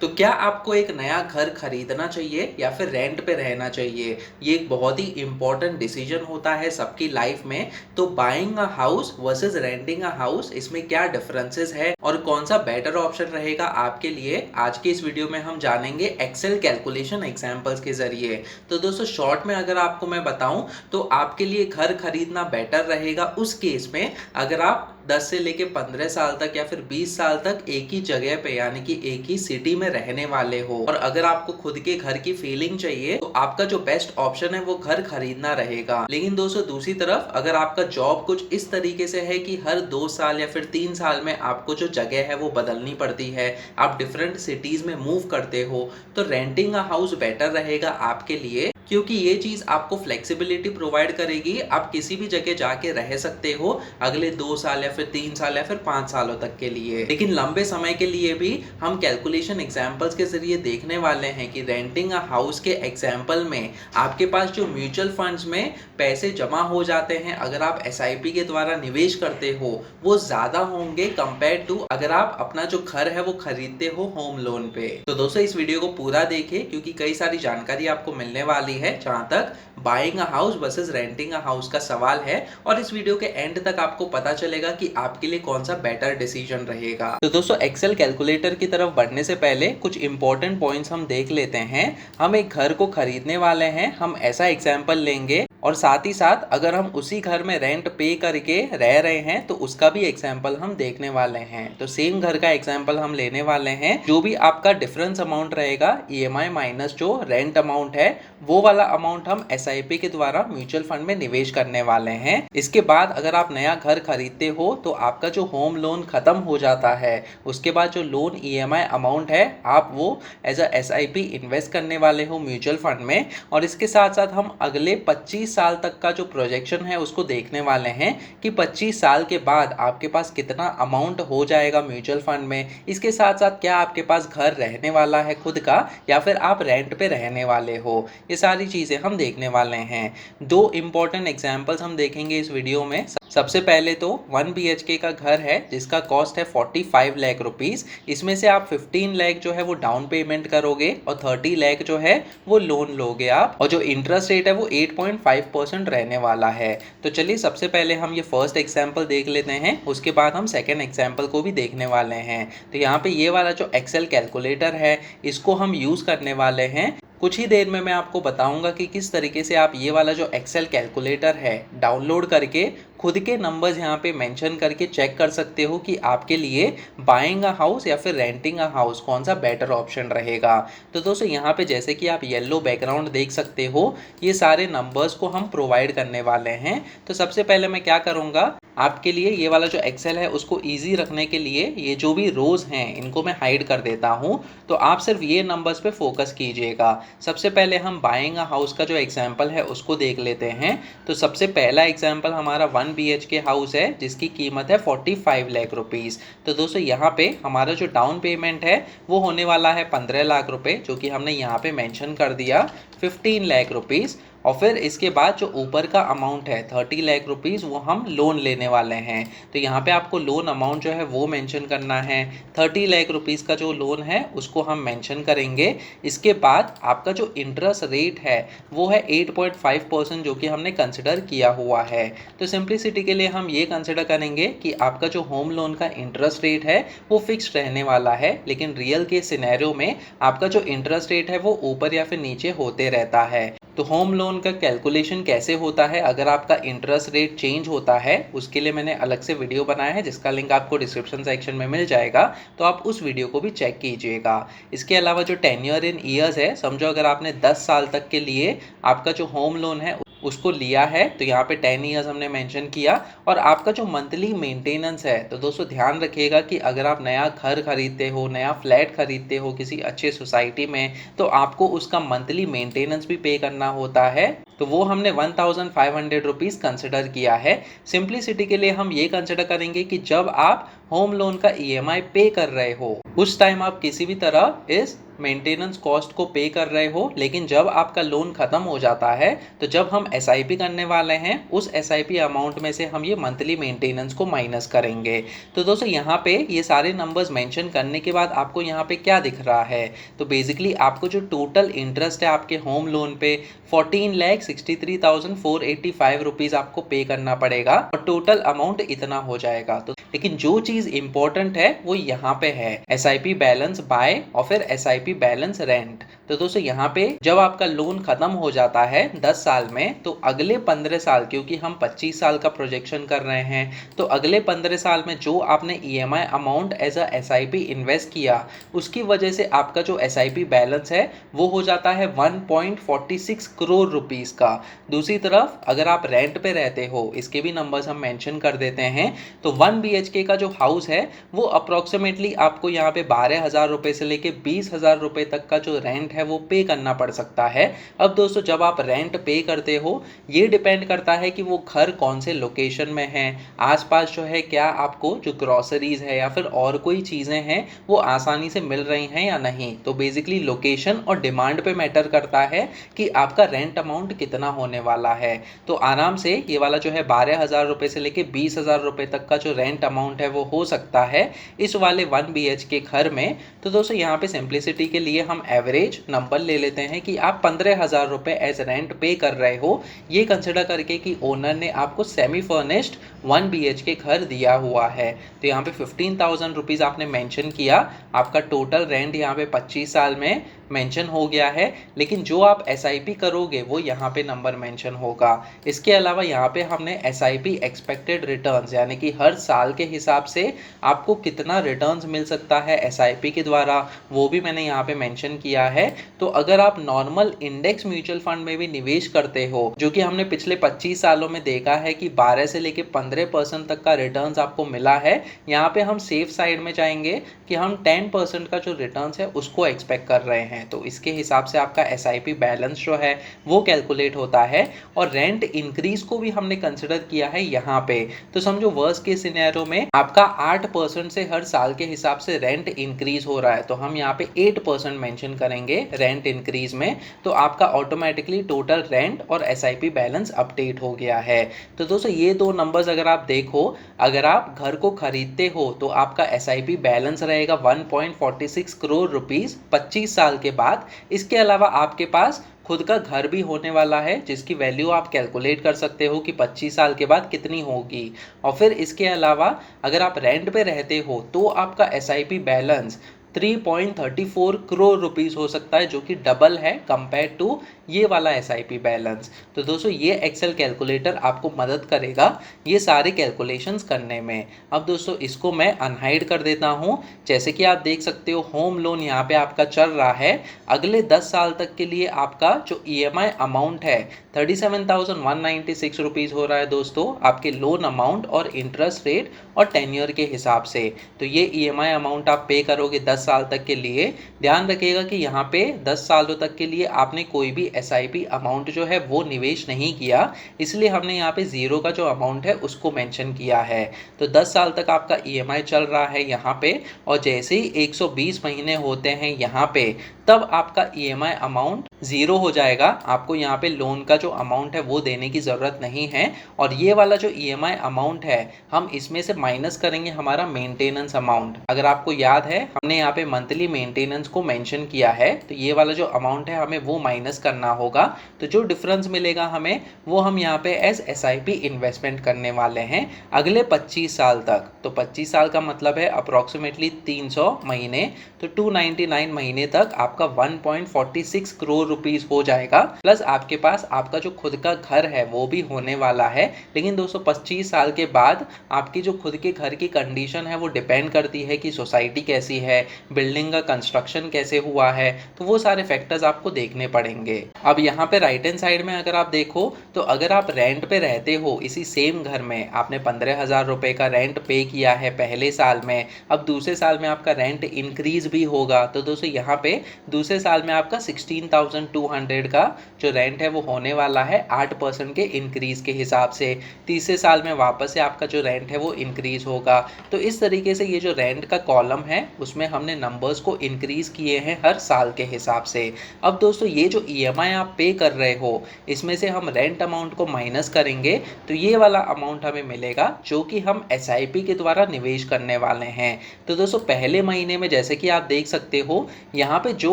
तो क्या आपको एक नया घर खरीदना चाहिए या फिर रेंट पे रहना चाहिए? ये एक बहुत ही इम्पोर्टेंट डिसीजन होता है सबकी लाइफ में। तो buying a house versus renting a house, इसमें क्या डिफरेंसेस है और कौन सा बेटर ऑप्शन रहेगा आपके लिए, आज के इस वीडियो में हम जानेंगे एक्सेल कैलकुलेशन एग्जांपल्स के जरिए। तो दोस्तों, शॉर्ट में अगर आपको मैं बताऊं तो आपके लिए घर खरीदना बेटर रहेगा उस केस में अगर आप 10 से लेके 15 साल तक या फिर 20 साल तक एक ही जगह पे यानी कि एक ही सिटी में रहने वाले हो। और अगर आपको खुद के घर की फीलिंग चाहिए तो आपका जो बेस्ट ऑप्शन है वो घर खरीदना रहेगा। लेकिन दोस्तों, दूसरी तरफ अगर आपका जॉब कुछ इस तरीके से है कि हर 2 साल या फिर 3 साल में आपको जो जगह है वो बदलनी पड़ती है, आप डिफरेंट सिटीज में मूव करते हो, तो रेंटिंग अ हाउस बेटर रहेगा आपके लिए, क्योंकि ये चीज आपको फ्लेक्सिबिलिटी प्रोवाइड करेगी। आप किसी भी जगह जाके रह सकते हो अगले 2 साल या फिर 3 साल या फिर 5 सालों तक के लिए। लेकिन लंबे समय के लिए भी हम कैलकुलेशन एग्जांपल्स के जरिए देखने वाले हैं कि रेंटिंग अ हाउस के एग्जांपल में आपके पास जो म्यूचुअल फंड्स में पैसे जमा हो जाते हैं, अगर आप एसआईपी के द्वारा निवेश करते हो, वो ज्यादा होंगे कंपेयर टू अगर आप अपना जो घर है वो खरीदते हो होम लोन पे। तो दोस्तों, इस वीडियो को पूरा देखिए क्योंकि कई सारी जानकारी आपको मिलने वाली है जहां तक buying a house versus renting a house का सवाल है। और इस वीडियो के एंड तक आपको पता चलेगा कि आपके लिए कौन सा बेटर डिसीजन रहेगा। तो दोस्तों, एक्सेल कैलकुलेटर की तरफ बढ़ने से पहले कुछ इंपॉर्टेंट पॉइंट्स हम देख लेते हैं। हम एक घर को खरीदने वाले हैं, हम ऐसा एग्जाम्पल लेंगे और साथ ही साथ अगर हम उसी घर में रेंट पे करके रह रहे हैं तो उसका भी एग्जाम्पल हम देखने वाले हैं। तो सेम घर का एग्जाम्पल हम लेने वाले हैं। जो भी आपका डिफरेंस अमाउंट रहेगा, ईएमआई माइनस जो रेंट अमाउंट है, वो वाला अमाउंट हम एसआईपी के द्वारा म्यूचुअल फंड में निवेश करने वाले हैं। इसके बाद अगर आप नया घर खरीदते हो तो आपका जो होम लोन खत्म हो जाता है, उसके बाद जो लोन ईएमआई अमाउंट है आप वो एज अ एसआईपी इन्वेस्ट करने वाले हो म्यूचुअल फंड में। और इसके साथ साथ हम अगले 25 साल तक का जो प्रोजेक्शन है उसको देखने वाले हैं कि 25 साल के बाद आपके पास कितना अमाउंट हो जाएगा म्यूचुअल फंड में। इसके साथ साथ क्या आपके पास घर रहने वाला है खुद का या फिर आप रेंट पे रहने वाले हो, ये सारी चीजें हम देखने वाले हैं। दो इंपॉर्टेंट एग्जांपल्स हम देखेंगे इस वीडियो में। सबसे पहले तो 1 BHK का घर है जिसका कॉस्ट है 45 लाख रुपीस। इसमें से आप 15 लाख जो है वो डाउन पेमेंट करोगे और 30 लाख जो है वो लोन लोगे आप, और जो इंटरेस्ट रेट है वो 8.5% रहने वाला है। तो चलिए सबसे पहले हम ये फर्स्ट एग्जाम्पल देख लेते हैं, उसके बाद हम सेकेंड एग्जाम्पल को भी देखने वाले हैं। तो यहाँ पे ये वाला जो एक्सेल कैलकुलेटर है इसको हम यूज करने वाले हैं। कुछ ही देर में मैं आपको बताऊंगा कि किस तरीके से आप ये वाला जो एक्सेल कैलकुलेटर है डाउनलोड करके खुद के नंबर्स यहाँ पे मेंशन करके चेक कर सकते हो कि आपके लिए बाइंग अ हाउस या फिर रेंटिंग अ हाउस कौन सा बेटर ऑप्शन रहेगा। तो दोस्तों, यहाँ पे जैसे कि आप येलो बैकग्राउंड देख सकते हो, ये सारे नंबर्स को हम प्रोवाइड करने वाले हैं। तो सबसे पहले मैं क्या करूँगा, आपके लिए ये वाला जो एक्सेल है उसको इजी रखने के लिए ये जो भी रोज हैं इनको मैं हाइड कर देता हूँ। तो आप सिर्फ ये नंबर्स पे फोकस कीजिएगा। सबसे पहले हम बाइंग अ हाउस का जो एग्जांपल है उसको देख लेते हैं। तो सबसे पहला एग्जांपल हमारा 1 BHK हाउस है जिसकी कीमत है 45 लाख रुपीस। तो दोस्तों, यहाँ पे हमारा जो डाउन पेमेंट है वो होने वाला है 15 लाख रुपए, जो कि हमने यहाँ पे मेंशन कर दिया 15 लाख रुपीस। और फिर इसके बाद जो ऊपर का अमाउंट है 30 लाख रुपीस वो हम लोन लेने वाले हैं। तो यहाँ पे आपको लोन अमाउंट जो है वो मेंशन करना है। 30 लाख रुपीस का जो लोन है उसको हम मेंशन करेंगे। इसके बाद आपका जो इंटरेस्ट रेट है वो है 8.5%, जो कि हमने कंसिडर किया हुआ है। तो सिंप्लिसिटी के लिए हम ये कंसिडर करेंगे कि आपका जो होम लोन का इंटरेस्ट रेट है वो फिक्स रहने वाला है, लेकिन रियल के सिनेरियो में आपका जो इंटरेस्ट रेट है वो ऊपर या फिर नीचे होते रहता है। तो होम लोन का कैलकुलेशन कैसे होता है अगर आपका इंटरेस्ट रेट चेंज होता है, उसके लिए मैंने अलग से वीडियो बनाया है जिसका लिंक आपको डिस्क्रिप्शन सेक्शन में मिल जाएगा, तो आप उस वीडियो को भी चेक कीजिएगा। इसके अलावा जो टेन्योर इन ईयर्स है, समझो अगर आपने 10 साल तक के लिए आपका जो होम लोन है उसको लिया है, तो यहाँ पे 10 ईयर्स हमने मेंशन किया। और आपका जो मंथली मेंटेनेंस है, तो दोस्तों ध्यान रखिएगा कि अगर आप नया घर खरीदते हो, नया फ्लैट खरीदते हो किसी अच्छे सोसाइटी में, तो आपको उसका मंथली मेंटेनेंस भी पे करना होता है। तो वो हमने 1500 रुपीज कंसिडर किया है। सिंप्लिसिटी के लिए हम ये कंसिडर करेंगे कि जब आप होम लोन का ईएमआई पे कर रहे हो उस टाइम आप किसी भी तरह इस मेंटेनेंस कॉस्ट को पे कर रहे हो, लेकिन जब आपका लोन खत्म हो जाता है तो जब हम एसआईपी करने वाले हैं उस एसआईपी अमाउंट में से हम ये मंथली मेंटेनेंस को माइनस करेंगे। तो दोस्तों यहाँ पे ये सारे नंबर्स मेंशन करने के बाद आपको यहाँ पे क्या दिख रहा है, तो बेसिकली आपको जो टोटल इंटरेस्ट है आपके होम लोन पे 14,63,485 रुपीज़ आपको पे करना पड़ेगा और टोटल अमाउंट इतना हो जाएगा। तो लेकिन जो चीज़ इंपॉर्टेंट है वो यहाँ पे है एसआईपी बैलेंस बाय और फिर एसआईपी बैलेंस रेंट। तो दोस्तों यहाँ पे जब आपका लोन खत्म हो जाता है 10 साल में, तो अगले 15 साल, क्योंकि हम 25 साल का प्रोजेक्शन कर रहे हैं, तो अगले 15 साल में जो आपने EMI amount as a SIP invest किया उसकी वजह से आपका जो एसआईपी बैलेंस है वो हो जाता है 1.46 करोड़ रुपीस का। दूसरी तरफ अगर आप रेंट पे रहते हो, इसके भी नंबर्स हम मेंशन कर देते हैं, तो 1 BHK का जो हाउस है वो अप्रोक्सीमेटली आपको यहाँ पे 12,000 रुपये से लेके 20,000 रुपये तक का जो रेंट है वो पे करना पड़ सकता है। अब दोस्तों जब आप रेंट पे करते हो ये डिपेंड करता है कि वो घर कौन से लोकेशन में है, आसपास जो है क्या आपको जो ग्रोसरीज है या फिर और कोई चीज़ें हैं वो आसानी से मिल रही हैं या नहीं। तो बेसिकली लोकेशन और डिमांड पे मैटर करता है कि आपका रेंट अमाउंट कितना होने वाला है। तो आराम से ये वाला जो है 12,000 रुपये से लेके 20,000 रुपये तक का जो रेंट अमाउंट है वो हो सकता है इस वाले 1 BHK घर में। तो दोस्तों यहाँ पे सिंप्लिसिटी के लिए हम एवरेज नंबर ले लेते हैं कि आप 15,000 रुपये एज रेंट पे कर रहे हो, ये कंसिडर करके कि ओनर ने आपको सेमी फर्निश्ड 1 BHK घर दिया हुआ है। तो यहाँ पे 15,000 रुपीज़ आपने मेंशन किया, आपका टोटल रेंट यहाँ पे 25 साल में मेंशन हो गया है, लेकिन जो आप एसआईपी करोगे वो यहाँ पे नंबर मेंशन होगा। इसके अलावा यहाँ पे हमने एसआईपी एक्सपेक्टेड रिटर्न्स यानी कि हर साल के हिसाब से आपको कितना रिटर्न्स मिल सकता है एसआईपी के द्वारा वो भी मैंने यहाँ पे मेंशन किया है। तो अगर आप नॉर्मल इंडेक्स म्यूचुअल फंड में भी निवेश करते हो, जो कि हमने पिछले 25 सालों में देखा है कि 12 से लेके 15% तक का रिटर्न्स आपको मिला है, यहाँ पे हम सेफ साइड में जाएंगे कि हम 10% का जो रिटर्न्स है उसको एक्सपेक्ट कर रहे हैं। तो इसके हिसाब से आपका एसआईपी बैलेंस जो है वो कैलकुलेट होता है। और रेंट इंक्रीज को भी हमने कंसिडर किया है यहाँ पे। तो समझो वर्स्ट केस सिनेरियो में आपका 8% से हर साल के हिसाब से रेंट इंक्रीज हो रहा है, तो हम यहाँ पे 8% मेंशन करेंगे रेंट इंक्रीज में, तो आपका ऑटोमेटिकली टोटल रेंट और एसआईपी बैलेंस अपडेट हो गया है। तो दोस्तों ये दो नंबर्स अगर आप देखो, अगर आप घर को खरीदते हो तो आपका एसआईपी बैलेंस रहेगा 1.46 करोड़ रुपीस 25 साल के बाद। इसके अलावा आपके पास खुद का घर भी होने वाला है जिसकी वैल्यू आप कैलकुलेट कर सकते हो कि 25 साल के बाद कितनी होगी। और फिर इसके अलावा अगर आप रेंट पे रहते हो तो आपका एसआईपी बैलेंस 3.34 करोड़ रुपीस हो सकता है, जो कि डबल है कंपेयर टू ये वाला एसआईपी बैलेंस। तो दोस्तों ये एक्सेल कैलकुलेटर आपको मदद करेगा ये सारे कैलकुलेशंस करने में। अब दोस्तों इसको मैं अनहाइड कर देता हूँ। जैसे कि आप देख सकते हो होम लोन यहाँ पे आपका चल रहा है, अगले 10 साल तक के लिए आपका जो ईएमआई अमाउंट है 37,196 रुपीज़ हो रहा है दोस्तों, आपके लोन अमाउंट और इंटरेस्ट रेट और टेन्योर के हिसाब से। तो ये ईएमआई अमाउंट आप पे करोगे 10 साल तक के लिए। ध्यान रखिएगा कि यहाँ पे 10 सालों तक के लिए आपने कोई भी एसआईपी अमाउंट जो है वो निवेश नहीं किया, इसलिए हमने यहाँ पे जीरो का जो अमाउंट है उसको मेंशन किया है। तो 10 साल तक आपका ईएमआई चल रहा है यहाँ पे, और जैसे ही 120 महीने होते हैं यहाँ पे, तब आपका ईएमआई अमाउंट जीरो हो जाएगा। आपको यहाँ पे लोन का जो अमाउंट है वो देने की ज़रूरत नहीं है। और ये वाला जो ईएमआई अमाउंट है हम इसमें से माइनस करेंगे हमारा मेंटेनेंस अमाउंट। अगर आपको याद है हमने यहाँ पे मंथली मेंटेनेंस को मेंशन किया है, तो ये वाला जो अमाउंट है हमें वो माइनस करना होगा। तो जो डिफरेंस मिलेगा हमें वो हम यहाँ पे एस एसआईपी इन्वेस्टमेंट करने वाले हैं अगले 25 साल तक। तो 25 साल का मतलब है अप्रॉक्सीमेटली 300 महीने, तो 299 महीने तक आपका 1.46 करोड़ रुपीस हो जाएगा। प्लस आपके पास आपका जो खुद का घर है वो भी होने वाला है। लेकिन दोस्तों 25 साल के बाद आपकी जो खुद के घर की कंडीशन है वो डिपेंड करती है कि सोसाइटी कैसी है, बिल्डिंग का कंस्ट्रक्शन कैसे हुआ है, तो वो सारे फैक्टर्स आपको देखने पड़ेंगे। अब यहाँ पे राइट हैंड साइड में अगर आप देखो, तो अगर आप रेंट पे रहते हो इसी सेम घर में, आपने 15,000 रुपये का रेंट पे किया है पहले साल में, अब दूसरे साल में आपका रेंट इंक्रीज भी होगा, तो दोस्तों यहाँ पे दूसरे साल में आपका 16,200 का जो रेंट है वो होने वाला है 8% के इंक्रीज के हिसाब से। तीसरे साल में वापस से आपका जो रेंट है वो इंक्रीज होगा। तो इस तरीके से ये जो रेंट का कॉलम है उसमें हमने नंबर्स को इंक्रीज किए हैं हर साल के हिसाब से। अब दोस्तों ये जो ईएमआई आप पे कर रहे हो इसमें से हम रेंट अमाउंट को माइनस करेंगे तो ये वाला अमाउंट हमें मिलेगा जो कि हम एसआईपी के द्वारा निवेश करने वाले हैं। तो दोस्तों पहले महीने में जैसे कि आप देख सकते हो यहाँ पे जो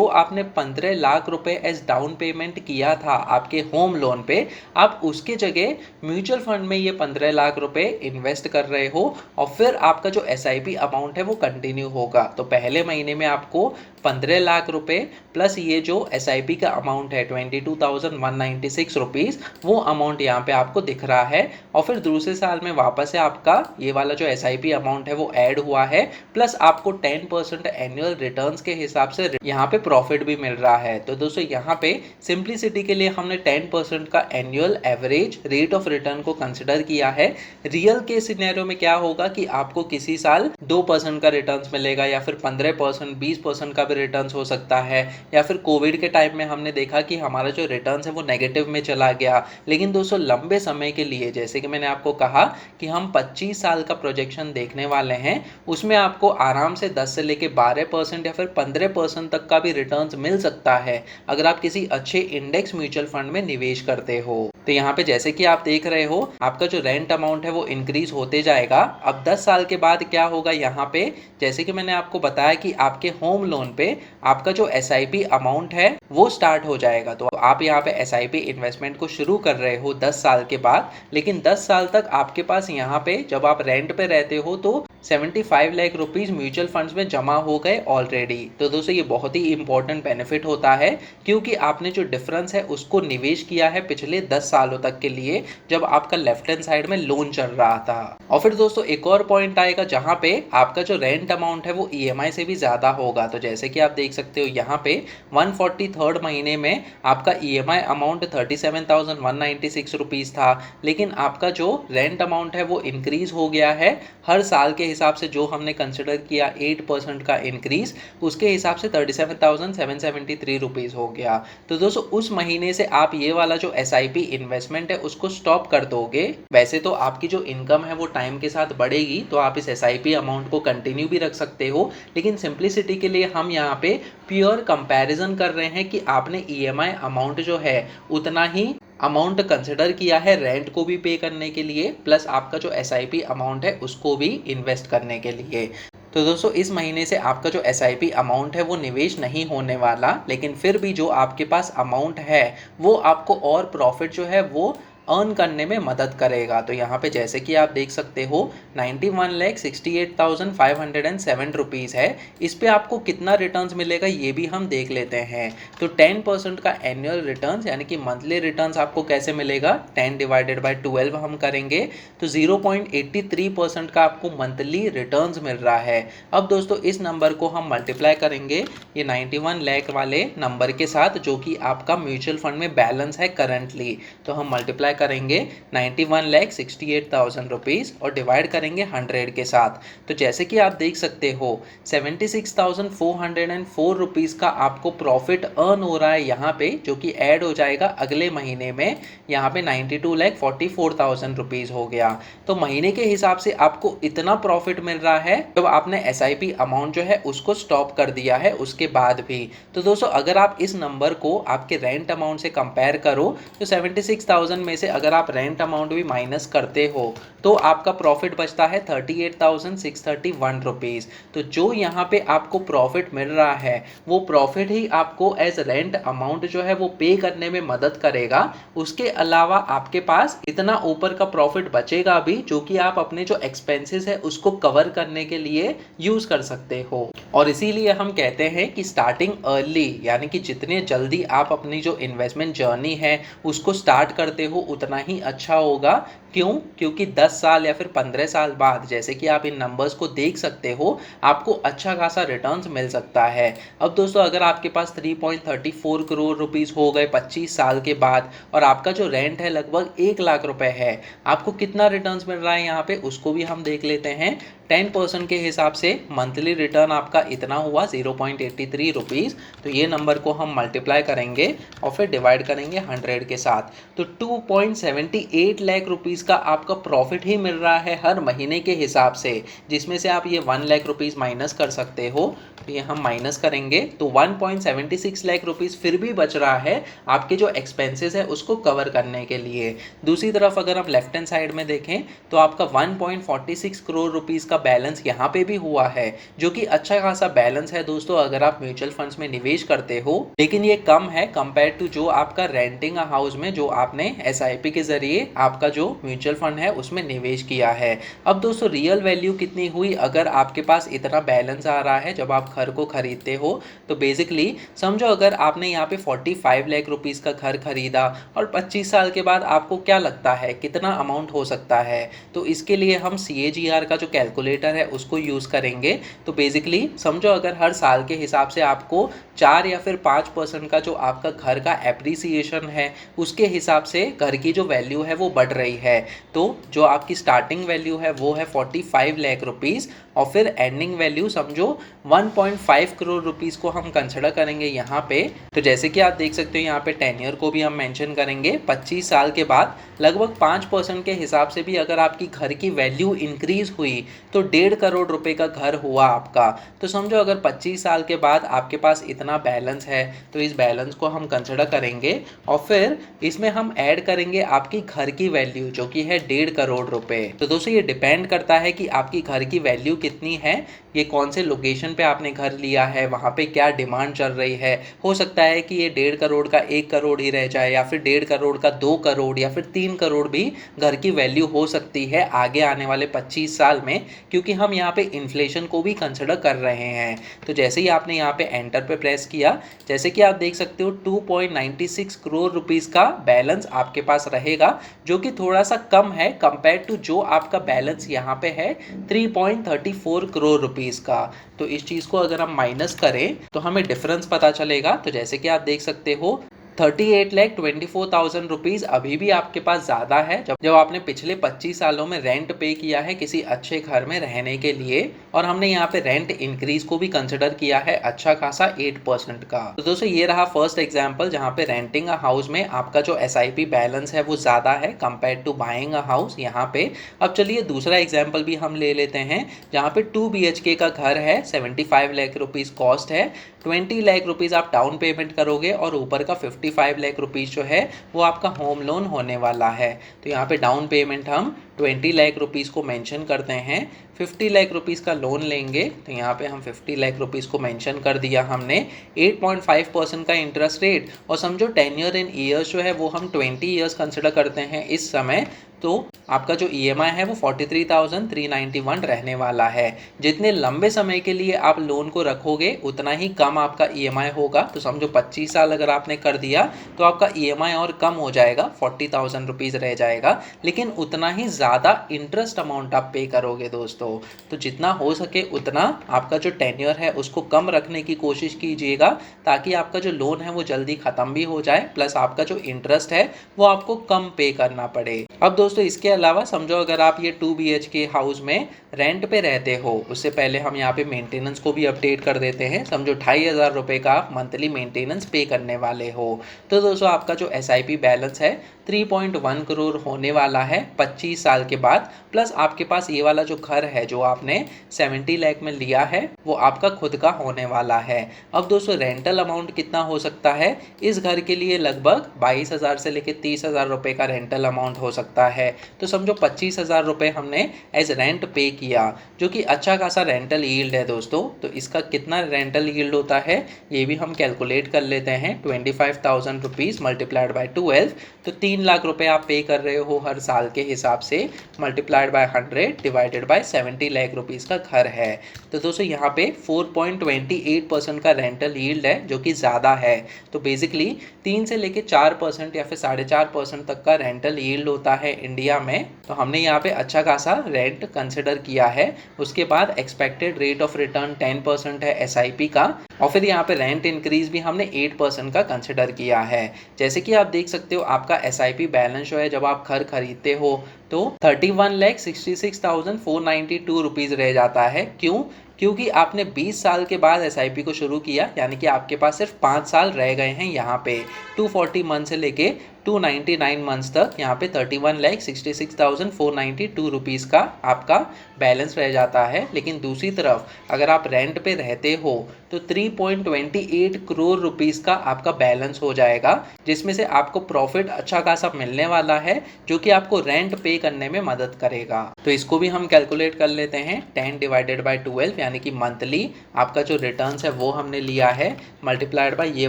आपने 15 लाख रुपए एज डाउन पेमेंट किया था आपके होम लोन पे, आप उसके जगह म्यूचुअल फंड में ये 15 लाख रुपए इन्वेस्ट कर रहे हो और फिर आपका जो एसआईपी अमाउंट है वो कंटिन्यू होगा। तो पहले महीने में आपको 15 लाख रुपए प्लस ये जो एसआईपी का अमाउंट है 22,196 रुपीज़, वो अमाउंट यहाँ पे आपको दिख रहा है। और फिर दूसरे साल में वापस से आपका ये वाला जो एसआईपी अमाउंट है वो ऐड हुआ है, प्लस आपको 10% एनुअल रिटर्न्स के हिसाब से यहाँ पे प्रॉफिट भी मिल रहा है। तो दोस्तों यहाँ पे सिंप्लिसिटी के लिए हमने 10% का annual average rate of return को कंसिडर किया है। रियल के सिनेरियो में क्या होगा कि आपको किसी साल 2% का रिटर्न्स मिलेगा या फिर 15%, 20% का भी रिटर्न्स हो सकता है, या फिर कोविड के टाइम में हमने देखा कि हमारा जो रिटर्न्स है वो नेगेटिव में चला गया। लेकिन दोस्तों लंबे समय के लिए जैसे कि मैंने आपको कहा कि हम 25 साल का प्रोजेक्शन देखने वाले हैं, उसमें आपको आराम से 10 से लेके 12% या फिर 15% तक का भी रिटर्न्स मिल सकता है अगर आप किसी अच्छे इंडेक्स म्यूचुअल फंड में निवेश करते हो। तो यहाँ पे जैसे कि आप देख रहे हो आपका जो रेंट अमाउंट है वो इंक्रीज होते जाएगा। अब 10 साल के बाद क्या होगा यहाँ पे, जैसे कि मैंने आपको बताया कि आपके होम लोन पे आपका जो एसआईपी अमाउंट है वो स्टार्ट हो जाएगा। तो आप यहाँ पे एसआईपी इन्वेस्टमेंट को शुरू कर रहे हो 10 साल के बाद, लेकिन 10 साल तक आपके पास यहाँ पे जब आप रेंट पे रहते हो तो 75 लाख रुपीज म्यूचुअल फंड्स में जमा हो गए ऑलरेडी। तो दोस्तों ये बहुत ही इंपॉर्टेंट बेनिफिट होता है क्योंकि आपने जो डिफरेंस है उसको निवेश किया है पिछले 10 सालों तक के लिए जब आपका लेफ्ट हैंड साइड में लोन चल रहा था। और फिर दोस्तों एक और पॉइंट आएगा जहां पे आपका जो रेंट अमाउंट है वो ईएमआई से भी ज्यादा होगा। तो जैसे कि आप देख सकते हो यहाँ पे 143rd महीने में आपका ईएमआई अमाउंट 37,196 रुपीज था, लेकिन आपका जो रेंट अमाउंट है वो इंक्रीज हो गया है हर साल के हिसाब से। जो हमने कंसिडर किया 8% का इंक्रीज, उसके हिसाब से 37,773 रुपीज हो गया। तो दोस्तों उस महीने से आप ये वाला जो एसआईपी इन्वेस्टमेंट है उसको स्टॉप कर दोगे। वैसे तो आपकी जो इनकम है वो टाइम के साथ बढ़ेगी तो आप इस एसआईपी अमाउंट को कंटिन्यू भी रख सकते हो, लेकिन सिंप्लिसिटी के लिए हम यहाँ पे प्योर कंपैरिजन कर रहे हैं कि आपने ईएमआई अमाउंट जो है उतना ही अमाउंट कंसिडर किया है रेंट को भी पे करने के लिए, प्लस आपका जो एसआईपी अमाउंट है उसको भी इन्वेस्ट करने के लिए। तो दोस्तों इस महीने से आपका जो एसआईपी अमाउंट है वो निवेश नहीं होने वाला, लेकिन फिर भी जो आपके पास अमाउंट है वो आपको और प्रॉफिट जो है वो अर्न करने में मदद करेगा। तो यहाँ पे जैसे कि आप देख सकते हो 91,68,507 रुपीज़ है। इस पे आपको कितना रिटर्न्स मिलेगा ये भी हम देख लेते हैं। तो 10% का एनुअल रिटर्न्स यानी कि मंथली रिटर्न्स आपको कैसे मिलेगा, 10 डिवाइडेड बाय 12 हम करेंगे तो 0.83% का आपको मंथली रिटर्न्स मिल रहा है। अब दोस्तों इस नंबर को हम मल्टीप्लाई करेंगे ये 91 लाख वाले नंबर के साथ जो कि आपका म्यूचुअल फंड में बैलेंस है करंटली। तो हम मल्टीप्लाई करेंगे 91,68,000 रुपीज़ और डिवाइड करेंगे 100 के साथ। तो जैसे कि आप देख सकते हो 76,404 रुपीज़ का आपको प्रॉफिट अर्न हो रहा है यहाँ पे, जो कि ऐड हो जाएगा अगले महीने में। यहाँ पे 92,44,000 रुपीज़ हो गया। तो महीने के हिसाब से आपको इतना प्रॉफिट मिल रहा है जब आपने एसआईपी अमाउंट जो है उसको स्टॉप कर दिया है उसके बाद भी। तो दोस्तों अगर आप इस नंबर को आपके रेंट अमाउंट से कंपेयर करो तो 76,000 में से अगर आप रेंट अमाउंट भी माइनस करते हो तो आपका प्रॉफिट बचता है 38,631 रुपीज़। तो जो यहाँ पे आपको प्रॉफिट मिल रहा है वो प्रॉफिट ही आपको एज रेंट अमाउंट जो है वो पे करने में मदद करेगा। उसके अलावा आपके पास इतना ऊपर का प्रॉफिट बचेगा भी जो कि आप अपने जो एक्सपेंसेस है उसको कवर करने के लिए यूज कर सकते हो। और इसीलिए हम कहते हैं कि स्टार्टिंग अर्ली यानी कि जितने जल्दी आप अपनी जो इन्वेस्टमेंट जर्नी है उसको स्टार्ट करते हो उतना ही अच्छा होगा। क्यों? क्योंकि 10 साल या फिर 15 साल बाद जैसे कि आप इन नंबर्स को देख सकते हो आपको अच्छा खासा रिटर्न्स मिल सकता है। अब दोस्तों अगर आपके पास 3.34 करोड़ रुपीस हो गए 25 साल के बाद और आपका जो रेंट है लगभग 1 लाख रुपए है, आपको कितना रिटर्न्स मिल रहा है यहाँ पे उसको भी हम देख लेते हैं। 10% के हिसाब से मंथली रिटर्न आपका इतना हुआ 0.83 रुपीज़। तो ये नंबर को हम मल्टीप्लाई करेंगे और फिर डिवाइड करेंगे 100 के साथ, तो 2.78 लाख रुपीज़ का आपका प्रॉफिट ही मिल रहा है हर महीने के हिसाब से, जिसमें से आप ये 1 लाख रुपीज़ माइनस कर सकते हो। तो ये हम माइनस करेंगे तो 1.76 लाख रुपीज़ फिर भी बच रहा है आपके जो एक्सपेंसेस है उसको कवर करने के लिए। दूसरी तरफ अगर आप लेफ्ट हैंड साइड में देखें तो आपका 1.46 करोड़ रुपीज़ का बैलेंस यहाँ पे भी हुआ है, जो कि अच्छा खासा बैलेंस है दोस्तों अगर आप म्यूचुअल फंड्स में निवेश करते हो। लेकिन ये कम है कंपेयर टू जो आपका रेंटिंग हाउस में जो आपने SIP के जरिए आपका जो म्यूचुअल फंड है उसमें निवेश किया है। अब दोस्तों रियल वैल्यू कितनी हुई अगर आपके पास इतना बैलेंस आ रहा है जब आप घर को खरीदते हो? तो बेसिकली समझो अगर आपने यहाँ पे 45 लाख रुपीज़ का घर खरीदा और 25 साल के बाद आपको क्या लगता है कितना अमाउंट हो सकता है? तो इसके लिए हम CAGR का जो कैलकुलेटर है उसको यूज़ करेंगे। तो बेसिकली समझो अगर हर साल के हिसाब से आपको 4 या फिर 5% का जो आपका घर का एप्रिसिएशन है उसके हिसाब से घर की जो वैल्यू है वो बढ़ रही है। तो जो आपकी स्टार्टिंग वैल्यू है वो है 45 लाख रुपीज़ और फिर एंडिंग वैल्यू समझो 1.5 करोड़ रुपीज़ को हम कंसिडर करेंगे यहाँ पे। तो जैसे कि आप देख सकते हो यहाँ पे टेन्योर को भी हम मेंशन करेंगे। 25 साल के बाद लगभग 5% के हिसाब से भी अगर आपकी घर की वैल्यू इंक्रीज हुई तो 1.5 करोड़ रुपए का घर हुआ आपका। तो समझो अगर 25 साल के बाद आपके पास इतना बैलेंस है तो इस बैलेंस को हम कंसिडर करेंगे और फिर इसमें हम ऐड करेंगे आपकी घर की वैल्यू जो कि है 1.5 करोड़ रुपए। तो दोस्तों ये डिपेंड करता है कि आपकी घर की वैल्यू कितनी है, ये कौन से लोकेशन पे आपने घर लिया है, वहाँ पे क्या डिमांड चल रही है। हो सकता है कि ये 1.5 करोड़ का 1 करोड़ ही रह जाए या फिर 1.5 करोड़ का 2 करोड़ या फिर 3 करोड़ भी घर की वैल्यू हो सकती है आगे आने वाले 25 साल में, क्योंकि हम यहाँ पे इन्फ्लेशन को भी कंसिडर कर रहे हैं। तो जैसे ही आपने यहाँ पे एंटर पे प्रेस किया, जैसे कि आप देख सकते हो 2.96 करोड़ रुपीज़ का बैलेंस आपके पास रहेगा, जो कि थोड़ा सा कम है कंपेयर टू जो आपका बैलेंस यहाँ पे है 3.34 करोड़ रुपीज़ का। तो इस चीज़ को अगर हम माइनस करें तो हमें डिफरेंस पता चलेगा। तो जैसे कि आप देख सकते हो 38,24,000 रुपीज़ अभी भी आपके पास ज़्यादा है जब आपने पिछले 25 सालों में रेंट पे किया है किसी अच्छे घर में रहने के लिए, और हमने यहाँ पे रेंट इंक्रीज को भी कंसिडर किया है अच्छा खासा 8% का। तो दोस्तों ये रहा फर्स्ट एग्जांपल जहाँ पे रेंटिंग अ हाउस में आपका जो SIP बैलेंस है वो ज़्यादा है compare to buying a house यहाँ पे। अब चलिए दूसरा एग्जाम्पल भी हम ले लेते हैं जहाँ पे 2 BHK का घर है, 75 लाख रुपीज़ कॉस्ट है, 20 लाख रुपीज़ आप डाउन पेमेंट करोगे और ऊपर का 55 लाख रुपीज़ जो है वो आपका होम लोन होने वाला है। तो यहाँ पे डाउन पेमेंट हम 20 लाख रुपीज़ को मेंशन करते हैं, 50 लाख रुपीज़ का लोन लेंगे। तो यहाँ पे हम 50 लाख रुपीज़ को मेंशन कर दिया हमने, 8.5% का इंटरेस्ट रेट, और समझो टेन्योर इन ईयर्स जो है वो हम 20 ईयर्स कंसिडर करते हैं इस समय। तो आपका जो EMI है वो 43,391 रहने वाला है। जितने लंबे समय के लिए आप लोन को रखोगे उतना ही कम आपका EMI होगा। तो समझो 25 साल अगर आपने कर दिया तो आपका EMI और कम हो जाएगा, 40,000 रुपीज़ रह जाएगा, लेकिन उतना ही ज़्यादा इंटरेस्ट अमाउंट आप पे करोगे दोस्तों। तो जितना हो सके उतना आपका जो टेन्योर है उसको कम रखने की कोशिश कीजिएगा ताकि आपका जो लोन है वो जल्दी ख़त्म भी हो जाए, प्लस आपका जो इंटरेस्ट है वो आपको कम पे करना पड़े। अब दोस्तों इसके अलावा समझो अगर आप ये 2 BHK हाउस में रेंट पे रहते हो, उससे पहले हम यहाँ पे मेंटेनेंस को भी अपडेट कर देते हैं। समझो 2,500 रुपये का आप मंथली मेंटेनेंस पे करने वाले हो। तो दोस्तों आपका जो SIP बैलेंस है 3.1 करोड़ होने वाला है 25 साल के बाद, प्लस आपके पास ये वाला जो घर है जो आपने 70 लाख में लिया है वो आपका खुद का होने वाला है। अब दोस्तों रेंटल अमाउंट कितना हो सकता है इस घर के लिए? लगभग 22,000 से लेकर 30,000 रुपये का रेंटल अमाउंट हो सकता है। तो समझो 25,000 रुपये हमने एज रेंट पे किया, जो कि अच्छा खासा रेंटल यील्ड है दोस्तों। तो इसका कितना रेंटल यील्ड होता है ये भी हम कैलकुलेट कर लेते हैं। 25,000 रुपीज़ मल्टीप्लाइड बाय 12, तो 3 लाख रुपए आप पे कर रहे हो हर साल के हिसाब से, multiplied by 100 divided by 70 lakh rupees का घर है। तो दोस्तों यहाँ पे 4.28% का रेंटल यील्ड है जो कि ज़्यादा है। तो बेसिकली 3 से लेके 4% या फिर 4.5% तक का रेंटल यील्ड होता है इंडिया में। तो हमने यहाँ पे अच्छा खासा रेंट कंसिडर किया है। उसके बाद एक्सपेक्टेड रेट ऑफ रिटर्न 10% है SIP का। और फिर यहाँ पे रेंट इंक्रीज भी हमने 8% का कंसिडर किया है। जैसे कि आप देख सकते हो आपका एसआईपी बैलेंस जो है जब आप घर खरीदते हो तो 31,66,492 रुपीज़ रह जाता है। क्यों? क्योंकि आपने 20 साल के बाद एसआईपी को शुरू किया, यानी कि आपके पास सिर्फ 5 साल रह गए हैं यहाँ पे। 240 मंथ से लेके 299 मंथ्स तक यहाँ पे 31,66,492 रुपीज़ का आपका बैलेंस रह जाता है। लेकिन दूसरी तरफ अगर आप रेंट पे रहते हो तो 3.28 करोड़ रुपीज़ का आपका बैलेंस हो जाएगा, जिसमें से आपको प्रॉफिट अच्छा खासा मिलने वाला है जो कि आपको रेंट पे करने में मदद करेगा। तो इसको भी हम कैलकुलेट कर लेते हैं। 10 डिवाइडेड बाय 12 यानी कि मंथली आपका जो रिटर्न्स है वो हमने लिया है, मल्टीप्लाइड बाय ये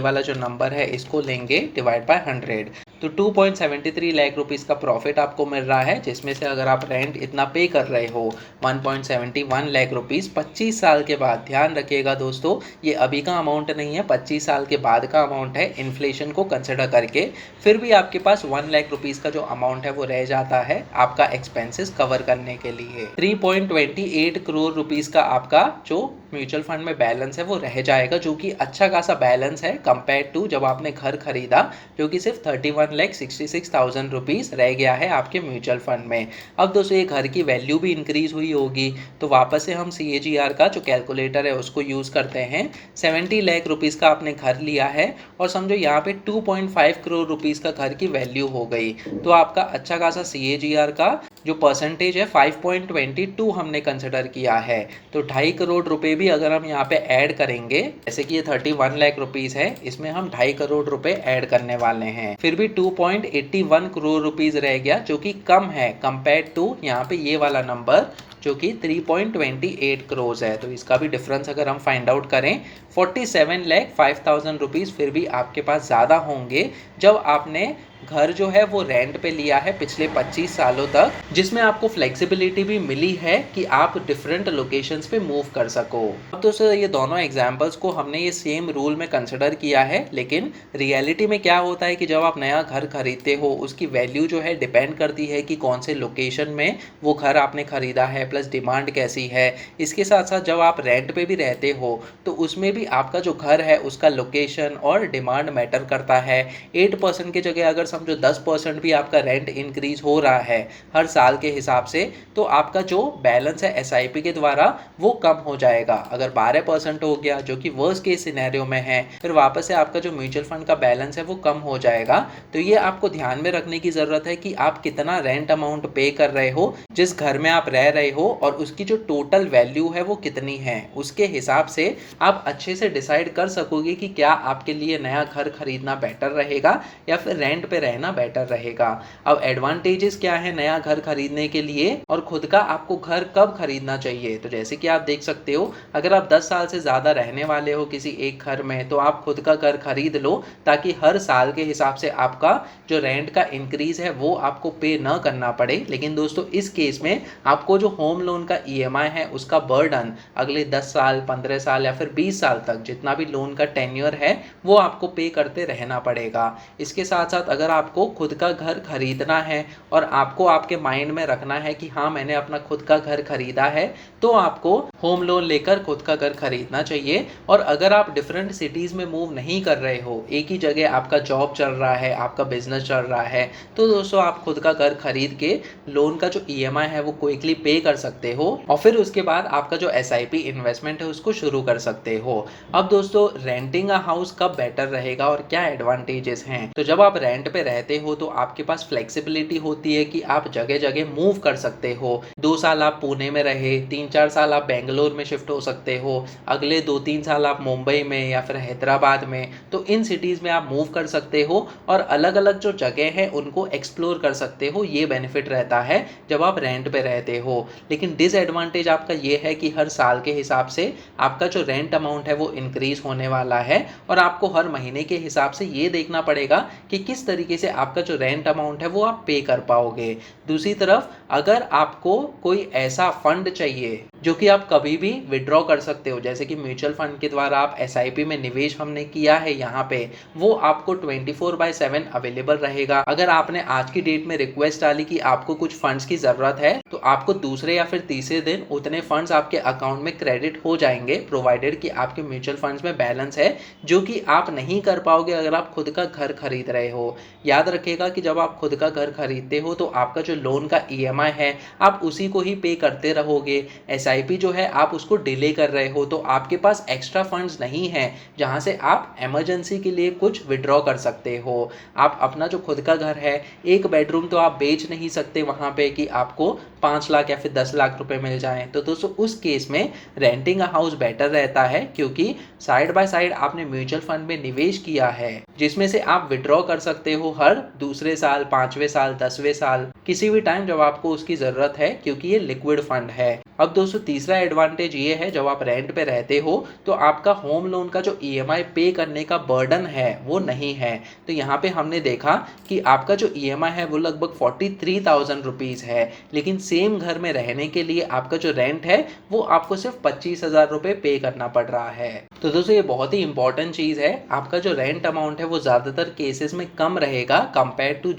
वाला जो नंबर है इसको लेंगे डिवाइड बाय 100। तो 2.73 लाख रुपीज़ का प्रॉफिट आपको मिल रहा है, जिसमें से अगर आप रेंट इतना पे कर रहे हो 1.71 लाख रुपीज़ 25 साल के बाद। ध्यान रखिएगा दोस्तों, ये अभी का अमाउंट नहीं है, 25 साल के बाद का अमाउंट है इन्फ्लेशन को कंसिडर करके। फिर भी आपके पास 1 लाख रुपीज़ का जो अमाउंट है वो रह जाता है आपका एक्सपेंसेस कवर करने के लिए। 3.28 करोड़ रुपीज़ का आपका जो म्यूचुअल फंड में बैलेंस है वो रह जाएगा, जो कि अच्छा खासा बैलेंस है कंपेयर टू जब आपने घर खरीदा, जो कि सिर्फ 31,66,000 रुपीज़ रह गया है आपके म्यूचुअल फंड में। अब दोस्तों ये घर की वैल्यू भी इंक्रीज हुई होगी, तो वापस से हम CAGR का जो कैलकुलेटर है उसको यूज़ करते हैं। 70 लाख रुपीज़ का आपने घर लिया है और समझो यहाँ पे 2.5 करोड़ रुपीज़ का घर की वैल्यू हो गई, तो आपका अच्छा खासा CAGR का जो परसेंटेज है 5.22 हमने कंसिडर किया है। तो 2.5 करोड़ रुपए भी अगर हम यहाँ पे ऐड करेंगे, जैसे कि ये 31 लाख रुपीज़ है, इसमें हम 2.5 करोड़ रुपए ऐड करने वाले हैं, फिर भी 2.81 करोड़ रुपीज़ रह गया, जो कि कम है कंपेयर टू यहाँ पे ये वाला नंबर जो कि 3.28 करोड़ है। तो इसका भी डिफरेंस अगर हम फाइंड आउट करें 47,05,000 रुपीज़ फिर भी आपके पास ज़्यादा होंगे जब आपने घर जो है वो रेंट पे लिया है पिछले 25 सालों तक, जिसमें आपको फ्लेक्सिबिलिटी भी मिली है कि आप डिफरेंट लोकेशंस पे मूव कर सको। अब दोस्तों ये दोनों एग्जांपल्स को हमने ये सेम रूल में कंसिडर किया है, लेकिन रियलिटी में क्या होता है कि जब आप नया घर खरीदते हो उसकी वैल्यू जो है डिपेंड करती है कि कौन से लोकेशन में वो घर आपने खरीदा है, प्लस डिमांड कैसी है। इसके साथ साथ जब आप रेंट पे भी रहते हो तो उसमें भी आपका जो घर है उसका लोकेशन और डिमांड मैटर करता है। 8% की जगह अगर समझो 10% भी आपका रेंट इंक्रीज हो रहा है हर साल के हिसाब से, तो आपका जो बैलेंस है SIP के द्वारा वो कम हो जाएगा। अगर 12% हो गया जो कि वर्स्ट केस सिनेरियो में है, फिर वापस से आपका जो म्यूचुअल फंड का बैलेंस है वो कम हो जाएगा। तो ये आपको ध्यान में रखने की ज़रूरत है कि आप कितना रेंट अमाउंट पे कर रहे हो जिस घर में आप रह रहे हो, और उसकी जो टोटल वैल्यू है वो कितनी है। उसके हिसाब से आप अच्छे से डिसाइड कर सकोगे कि क्या आपके लिए नया घर खरीदना बेटर रहेगा या फिर रेंट पे रहना बेटर रहेगा। अब एडवांटेजेस क्या है नया घर खरीदने के लिए और खुद का आपको घर कब खरीदना चाहिए, तो जैसे कि आप देख सकते हो अगर आप 10 साल से ज़्यादा रहने वाले हो किसी एक घर में तो आप खुद का घर खरीद लो, ताकि हर साल के हिसाब से आपका जो रेंट का इंक्रीज है वो आपको पे न करना पड़े। लेकिन दोस्तों इस केस में आपको जो होम लोन का EMI है उसका बर्डन अगले 10 साल 15 साल या फिर 20 साल तक जितना भी लोन का टेन्योर है वो आपको पे करते रहना पड़ेगा। इसके साथ साथ अगर आपको खुद का घर खरीदना है और आपको आपके माइंड में रखना है कि हाँ मैंने अपना खुद का घर खरीदा है, तो आपको होम लोन लेकर खुद का घर खरीदना चाहिए। और अगर आप डिफरेंट सिटीज़ में मूव नहीं कर रहे हो, एक ही जगह आपका जॉब चल रहा है, आपका बिजनेस चल रहा है, तो दोस्तों आप खुद का घर खरीद के लोन का जो EMI है वो क्विकली पे कर सकते हो और फिर उसके बाद आपका जो SIP इन्वेस्टमेंट है उसको शुरू कर सकते हो। अब दोस्तों रेंटिंग अ हाउस कब बेटर रहेगा और क्या एडवांटेजेस हैं, तो जब आप रेंट पे रहते हो तो आपके पास फ्लेक्सिबिलिटी होती है कि आप जगह जगह मूव कर सकते हो। 2 साल आप पुणे में रहे, 3-4 साल आप बेंगलोर में शिफ्ट हो सकते हो, अगले 2-3 साल आप मुंबई में या फिर हैदराबाद में, तो इन सिटीज़ में आप मूव कर सकते हो और अलग अलग जो जगह है उनको एक्सप्लोर कर सकते हो। ये बेनिफिट रहता है जब आप रेंट पे रहते हो। लेकिन डिसएडवांटेज आपका ये है कि हर साल के हिसाब से आपका जो रेंट अमाउंट है वो इंक्रीज होने वाला है और आपको हर महीने के हिसाब से ये देखना पड़ेगा कि किस तरीके से आपका जो रेंट अमाउंट है वो आप पे कर पाओगे। दूसरी तरफ अगर आपको कोई ऐसा फंड चाहिए जो कि आप कभी भी विड्रॉ कर सकते हो। जैसे कि म्यूचुअल फंड के द्वारा आप एसआईपी में निवेश हमने किया है यहाँ पे, वो आपको 24/7 अवेलेबल रहेगा। अगर आपने आज की डेट में रिक्वेस्ट डाली कि आपको कुछ फंड्स की जरूरत है, तो आपको दूसरे या फिर तीसरे दिन उतने फंड्स आपके अकाउंट में क्रेडिट हो जाएंगे, प्रोवाइडेड कि आपके म्यूचुअल फंड्स में बैलेंस है, जो कि आप नहीं कर पाओगे अगर आप खुद का घर खरीद रहे हो। याद रखिएगा कि जब आप खुद का घर खरीदते हो तो आपका जो लोन का ईएमआई है आप उसी को ही पे करते रहोगे। एसआईपी जो है आप उसको डिले कर रहे हो, तो आपके पास एक्स्ट्रा फंड्स नहीं है जहां से आप इमरजेंसी के लिए कुछ विड्रॉ कर सकते हो। आप अपना जो खुद का घर है, एक बेडरूम तो आप बेच नहीं सकते वहां पे कि आपको 5 लाख या फिर 10 लाख रुपए मिल जाएं। तो दोस्तों उस केस में रेंटिंग अ हाउस बेटर रहता है, क्योंकि साइड बाय साइड आपने म्यूचुअल फंड में निवेश किया है जिसमें से आप विड्रॉ कर सकते हो हर दूसरे साल, 5वें साल, 10वें साल, किसी भी टाइम जब आपको उसकी जरूरत है, क्योंकि ये लिक्विड फंड है। अब दोस्तों तीसरा एडवांटेज ये है, जब आप रेंट पे रहते हो तो आपका होम लोन का जो ईएमआई पे करने का बर्डन है वो नहीं है। तो यहाँ पे हमने देखा कि आपका जो ईएमआई है वो लगभग 43,000 रुपीज है, लेकिन सेम घर में रहने के लिए आपका जो रेंट है वो आपको सिर्फ 25,000 रुपये पे करना पड़ रहा है। तो दोस्तों ये बहुत ही इंपॉर्टेंट चीज है, आपका जो रेंट अमाउंट है वो ज्यादातर केसेस में कम रहेगा कंपेयर टू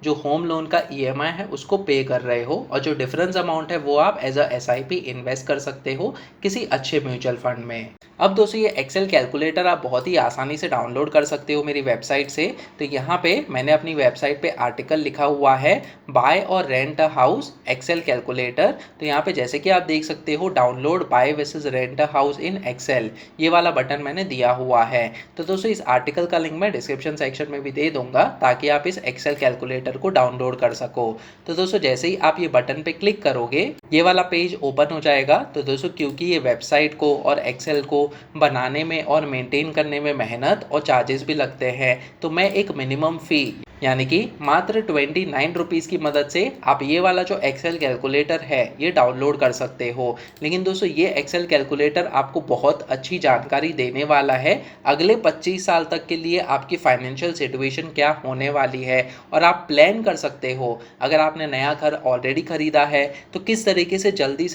जो होम लोन का ईएमआई है उसको पे कर रहे हो, और जो डिफरेंस अमाउंट है वो आप एज अ एसआईपी इन्वेस्ट कर सकते हो किसी अच्छे म्यूचुअल फंड में। अब दोस्तों ये एक्सेल कैलकुलेटर आप बहुत ही आसानी से डाउनलोड कर सकते हो मेरी वेबसाइट से। तो यहाँ पे मैंने अपनी वेबसाइट पे आर्टिकल लिखा हुआ है, बाय और rent a house Excel calculator. तो यहाँ पे जैसे कि आप देख सकते हो, download buy versus rent a house in Excel, ये वाला बटन मैंने दिया हुआ है। तो दोस्तों इस आर्टिकल का लिंक मैं डिस्क्रिप्शन सेक्शन में भी दे दूंगा, ताकि आप इस एक्सेल कैलकुलेटर को डाउनलोड कर सको। तो दोस्तों जैसे ही आप ये बटन पे क्लिक करोगे, ये वाला पेज ओपन हो जाएगा। तो दोस्तों क्योंकि ये वेबसाइट को और एक्सेल को बनाने में और मेंटेन करने में मेहनत और चार्जेस भी लगते हैं, तो मैं एक मिनिमम फी यानी कि मात्र 29 रुपीज़ की मदद से आप ये वाला जो एक्सेल कैलकुलेटर है ये डाउनलोड कर सकते हो। लेकिन दोस्तों ये एक्सेल कैलकुलेटर आपको बहुत अच्छी जानकारी देने वाला है अगले 25 साल तक के लिए आपकी फाइनेंशियल सिचुएशन क्या होने वाली है, और आप प्लान कर सकते हो अगर आपने नया घर ऑलरेडी खरीदा है तो किस तरीके से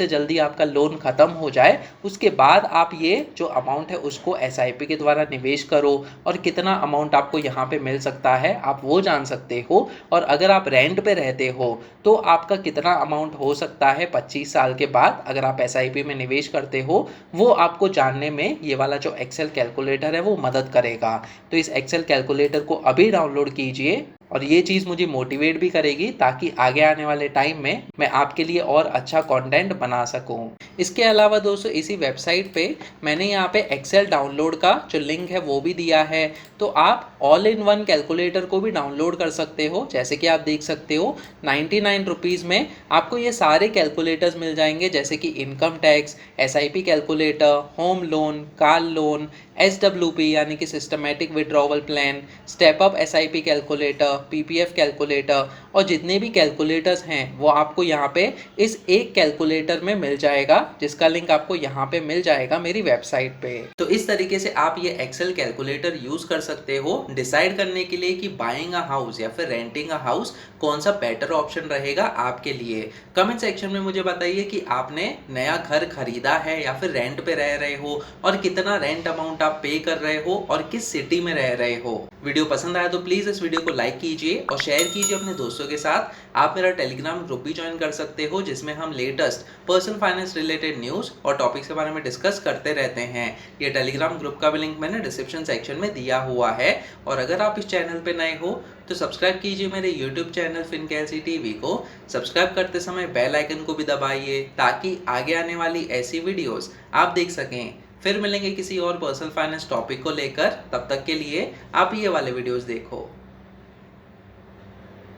जल्दी आपका लोन ख़त्म हो जाए, उसके बाद आप ये जो अमाउंट है उसको एसआईपी के द्वारा निवेश करो, और कितना अमाउंट आपको यहाँ पे मिल सकता है आप वो जान सकते हो। और अगर आप रेंट पे रहते हो तो आपका कितना अमाउंट हो सकता है 25 साल के बाद अगर आप एसआईपी में निवेश करते हो, वो आपको जानने में ये वाला जो एक्सेल कैलकुलेटर है वो मदद करेगा। तो इस एक्सेल कैलकुलेटर को अभी डाउनलोड कीजिए, और ये चीज़ मुझे मोटिवेट भी करेगी ताकि आगे आने वाले टाइम में मैं आपके लिए और अच्छा कंटेंट बना सकूं। इसके अलावा दोस्तों इसी वेबसाइट पे मैंने यहाँ पे एक्सेल डाउनलोड का जो लिंक है वो भी दिया है, तो आप ऑल इन वन कैलकुलेटर को भी डाउनलोड कर सकते हो। जैसे कि आप देख सकते हो 99 रुपीज़ में आपको ये सारे कैलकुलेटर्स मिल जाएंगे, जैसे कि income tax, SIP calculator, home loan, car loan, SWP यानी कि systematic withdrawal plan, step up SIP calculator, PPF calculator, और जितने भी कैलकुलेटर्स हैं वो आपको यहाँ पे इस एक कैलकुलेटर में मिल जाएगा, जिसका लिंक आपको यहाँ पे मिल जाएगा मेरी वेबसाइट पे। तो इस तरीके से आप ये एक्सेल कैलकुलेटर यूज कर सकते हो डिसाइड करने के लिए कि बाइंग अ हाउस या फिर रेंटिंग अ हाउस कौन सा बेटर ऑप्शन रहेगा आपके लिए। कमेंट सेक्शन में मुझे बताइए कि आपने नया घर खरीदा है या फिर रेंट पे रह रहे हो, और कितना रेंट अमाउंट आप पे कर रहे हो, और किस सिटी में रह रहे हो। वीडियो पसंद आया तो प्लीज इस वीडियो को लाइक कीजिए और शेयर कीजिए अपने दोस्तों के साथ। आप मेरा टेलीग्राम ग्रुप भी ज्वाइन कर सकते हो, जिसमें हम latest personal finance related news और टॉपिक्स के बारे में डिस्कस करते रहते हैं। ये टेलीग्राम ग्रुप का भी लिंक मैंने डिस्क्रिप्शन सेक्शन में दिया हुआ है। और अगर आप इस चैनल पे नए हो तो सब्सक्राइब कीजिए मेरे यूट्यूब चैनल फिनकेलसी टीवी को। सब्सक्राइब करते समय बेल आइकन को भी दबाइए, ताकि आगे आने वाली ऐसी वीडियोस आप देख सकें। फिर मिलेंगे किसी और पर्सनल फाइनेंस टॉपिक को लेकर, तब तक के लिए आप ये वाले वीडियोस देखो।